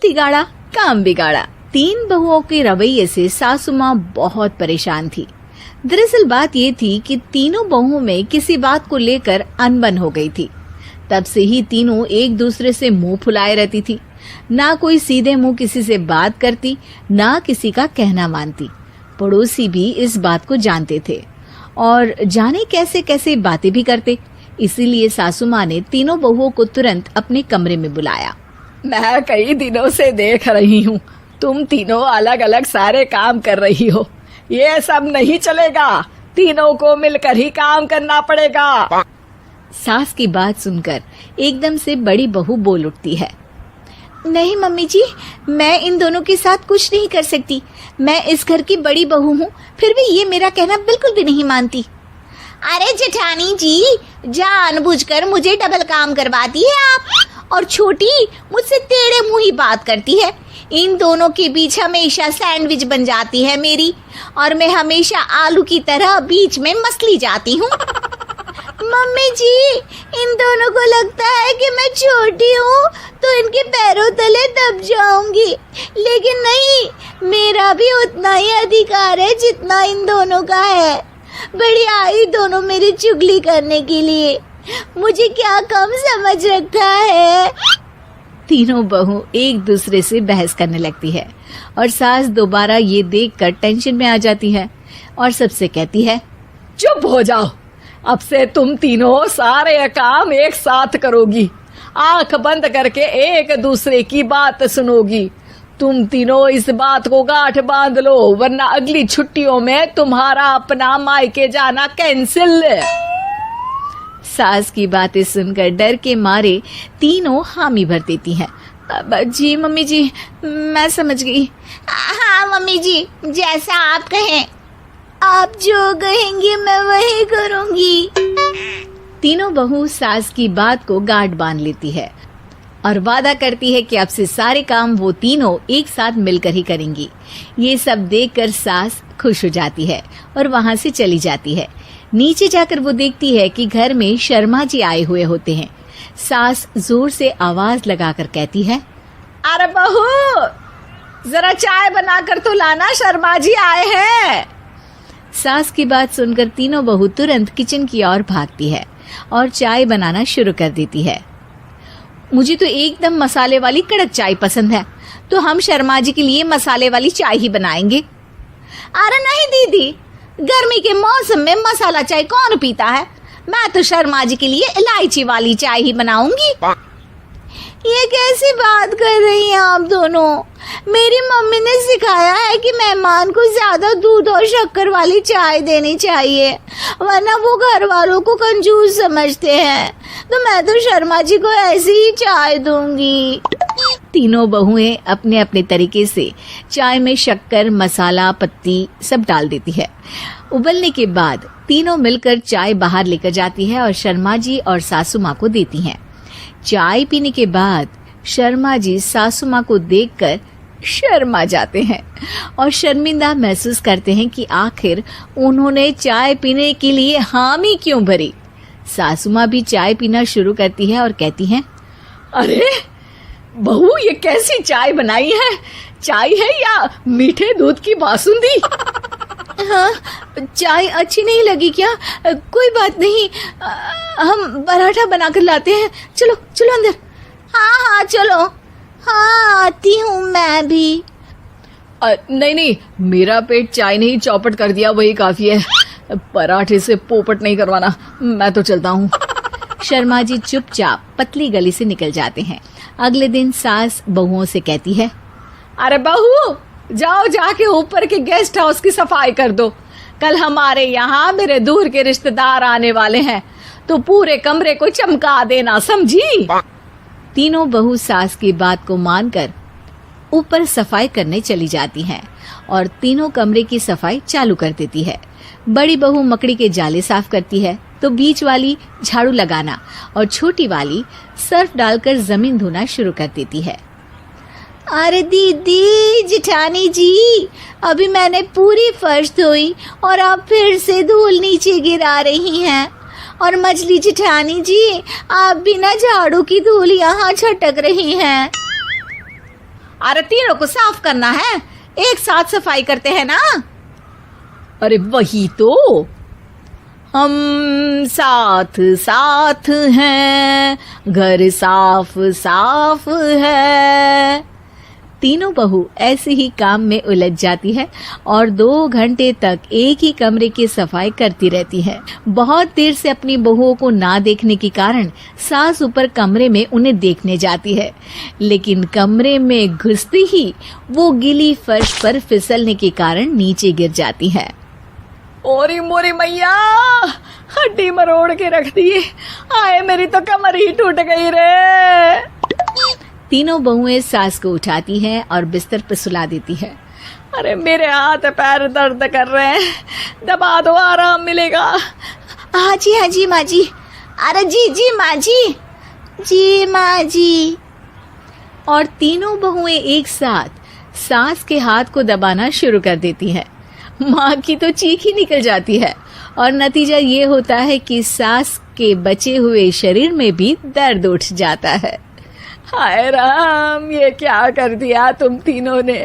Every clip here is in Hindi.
बुद्धि गाड़ा काम बिगाड़ा। 3 बहुओं के रवैये से सासू माँ बहुत परेशान थी। दरअसल बात ये थी कि तीनों बहुओं में किसी बात को लेकर अनबन हो गई थी। तब से ही तीनों एक दूसरे से मुंह फुलाए रहती थी। ना कोई सीधे मुंह किसी से बात करती, ना किसी का कहना मानती। पड़ोसी भी इस बात को जानते थे और जाने कैसे कैसे बातें भी करते। इसीलिए सासू माँ ने तीनों बहुओं को तुरंत अपने कमरे में बुलाया। मैं कई दिनों से देख रही हूँ, तुम तीनों अलग अलग सारे काम कर रही हो। ये सब नहीं चलेगा, तीनों को मिलकर ही काम करना पड़ेगा। सास की बात सुनकर एकदम से बड़ी बहू बोल उठती है। नहीं मम्मी जी, मैं इन दोनों के साथ कुछ नहीं कर सकती। मैं इस घर की बड़ी बहू हूँ, फिर भी ये मेरा कहना बिल्कुल भी नहीं मानती। अरे जेठानी जी, जानबूझकर मुझे डबल काम करवाती है आप। और छोटी मुझसे टेढ़े मुंह ही बात करती है। इन दोनों के बीच हमेशा सैंडविच बन जाती है मेरी, और मैं हमेशा आलू की तरह बीच में मसली जाती हूँ। मम्मी जी, इन दोनों को लगता है कि मैं छोटी हूँ तो इनके पैरों तले दब जाऊंगी, लेकिन नहीं, मेरा भी उतना ही अधिकार है जितना इन दोनों का है। बढ़िया आई दोनों मेरी चुगली करने के लिए, मुझे क्या कम समझ रखा है। तीनों बहू एक दूसरे से बहस करने लगती है और सास दोबारा ये देखकर टेंशन में आ जाती है और सबसे कहती है, चुप हो जाओ, अब से तुम तीनों सारे काम एक साथ करोगी। आंख बंद करके एक दूसरे की बात सुनोगी। तुम तीनों इस बात को गांठ बांध लो, वरना अगली छुट्टियों में तुम्हारा अपना मायके जाना कैंसिल। सास की बातें सुनकर डर के मारे तीनों हामी भर देती हैं। जी मम्मी जी, मैं समझ गई। हाँ मम्मी जी, जैसा आप कहें। आप जो कहेंगी मैं वही करूंगी। तीनों बहू सास की बात को गांठ बांध लेती है और वादा करती है कि अब से सारे काम वो तीनों एक साथ मिलकर ही करेंगी। ये सब देखकर सास खुश हो जाती है और वहां से चली जाती है। नीचे जाकर वो देखती है कि घर में शर्मा जी आए हुए होते हैं। सास जोर से आवाज लगाकर कहती है, अरे बहू, जरा चाय बनाकर तो लाना, शर्मा जी आए हैं। सास की बात सुनकर तीनों बहू तुरंत किचन की ओर भागती है और चाय बनाना शुरू कर देती है। मुझे तो एकदम मसाले वाली कड़क चाय पसंद है, तो हम शर्मा जी के लिए मसाले वाली चाय ही बनाएंगे। अरे नहीं दीदी, गर्मी के मौसम में मसाला चाय कौन पीता है? मैं तो शर्मा जी के लिए इलायची वाली चाय ही बनाऊंगी। ये कैसी बात कर रही हैं आप दोनों? मेरी मम्मी ने सिखाया है कि मेहमान को ज्यादा दूध और शक्कर वाली चाय देनी चाहिए, वरना वो घर वालों को कंजूस समझते हैं। तो मैं तो शर्मा जी को ऐसी ही चाय दूंगी। तीनों बहुएं अपने अपने तरीके से चाय में शक्कर, मसाला, पत्ती सब डाल देती है। उबलने के बाद तीनों मिलकर चाय बाहर लेकर जाती है और शर्मा जी और सासू माँ को देती हैं। चाय पीने के बाद शर्मा जी सासू माँ को देखकर शर्मा जाते हैं और शर्मिंदा महसूस करते हैं कि आखिर उन्होंने चाय पीने के लिए हामी क्यों भरी। सासू माँ भी चाय पीना शुरू करती है और कहती हैं, अरे बहू, ये कैसी चाय बनाई है? चाय है या मीठे दूध की बासुंदी? हाँ, चाय अच्छी नहीं लगी क्या? कोई बात नहीं, हम पराठा बनाकर लाते हैं। चलो चलो अंदर। हाँ हाँ चलो, हाँ आती हूँ मैं भी। नहीं नहीं, मेरा पेट चाय ने ही चौपट कर दिया, वही काफी है। पराठे से पोपट नहीं करवाना, मैं तो चलता हूँ। शर्मा जी चुपचाप पतली गली से निकल जाते हैं। अगले दिन सास बहुओं से कहती है, अरे बहू, जाओ जाके ऊपर के गेस्ट हाउस की सफाई कर दो। कल हमारे यहाँ मेरे दूर के रिश्तेदार आने वाले हैं, तो पूरे कमरे को चमका देना, समझी? तीनों बहू सास की बात को मानकर ऊपर सफाई करने चली जाती हैं और तीनों कमरे की सफाई चालू कर देती है। बड़ी बहू मकड़ी के जाले साफ करती है, तो बीच वाली झाड़ू लगाना और छोटी वाली सर्फ डालकर जमीन धोना शुरू कर देती है। अरे दीदी, जेठानी जी, अभी मैंने पूरी फर्श धोई और आप फिर से धूल नीचे गिरा रही हैं। और मछली जेठानी जी, आप बिना झाड़ू की धूल यहाँ छटक रही हैं। अरे तीनों को साफ करना है, एक साथ सफाई करते हैं ना। अरे वही तो, हम साथ साथ हैं, घर साफ साफ है। तीनों बहू ऐसे ही काम में उलझ जाती है और 2 घंटे तक एक ही कमरे की सफाई करती रहती है। बहुत देर से अपनी बहुओं को ना देखने के कारण सास ऊपर कमरे में उन्हें देखने जाती है, लेकिन कमरे में घुसते ही वो गीली फर्श पर फिसलने के कारण नीचे गिर जाती है। ओरी मोरी मैया, हड्डी मरोड़ के रख दी। आए मेरी तो कमर ही टूट गई रे। तीनों बहुएं सास को उठाती हैं और बिस्तर पर सुला देती है। अरे मेरे हाथ पैर दर्द कर रहे हैं, दबा दो, आराम मिलेगा। हाँ जी माँ जी। अरे जी माँ जी माँ जी। और तीनों बहुएं एक साथ सास के हाथ को दबाना शुरू कर देती हैं। माँ की तो चीख ही निकल जाती है और नतीजा ये होता है कि सास के बचे हुए शरीर में भी दर्द उठ जाता है। हाय राम, ये क्या कर दिया तुम तीनों ने।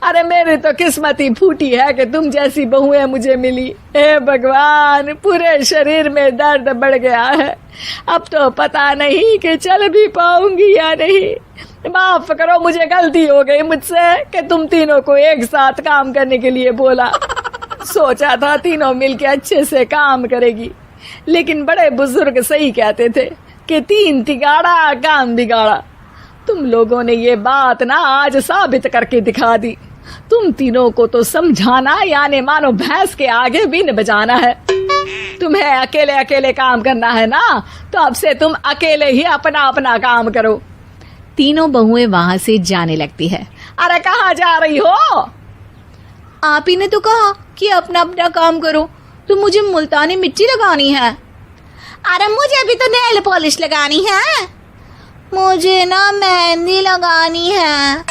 अरे मेरी तो किस्मत ही फूटी है कि तुम जैसी बहुएं मुझे मिली। हे भगवान, पूरे शरीर में दर्द बढ़ गया है। अब तो पता नहीं कि चल भी पाऊंगी या नहीं। माफ करो, मुझे गलती हो गई मुझसे कि तुम तीनों को एक साथ काम करने के लिए बोला। सोचा था तीनों मिलके अच्छे से काम करेगी, लेकिन बड़े बुजुर्ग सही कहते थे कि 3 तिगाड़ा काम बिगाड़ा। तुम लोगों ने ये बात ना आज साबित करके दिखा दी। तुम तीनों को तो समझाना यानी मानो भैंस के आगे बीन बजाना है। तुम्हें अकेले अकेले काम करना है ना, तो अब से तुम अकेले ही अपना अपना काम करो। तीनों बहुएं वहां से जाने लगती है। अरे कहाँ जा रही हो? आप ही ने तो कहा कि अपना अपना काम करो, तो मुझे मुल्तानी मिट्टी लगानी है। अरे मुझे भी तो नेल पॉलिश लगानी है, मुझे ना मेहंदी लगानी है।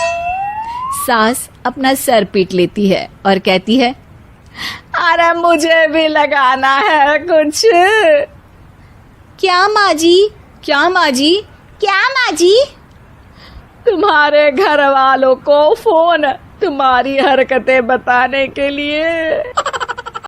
सास अपना सर पीट लेती है और कहती है, अरे मुझे भी लगाना है कुछ। क्या माँ जी? क्या माँ जी? क्या माँ जी? तुम्हारे घर वालों को फोन तुम्हारी हरकतें बताने के लिए।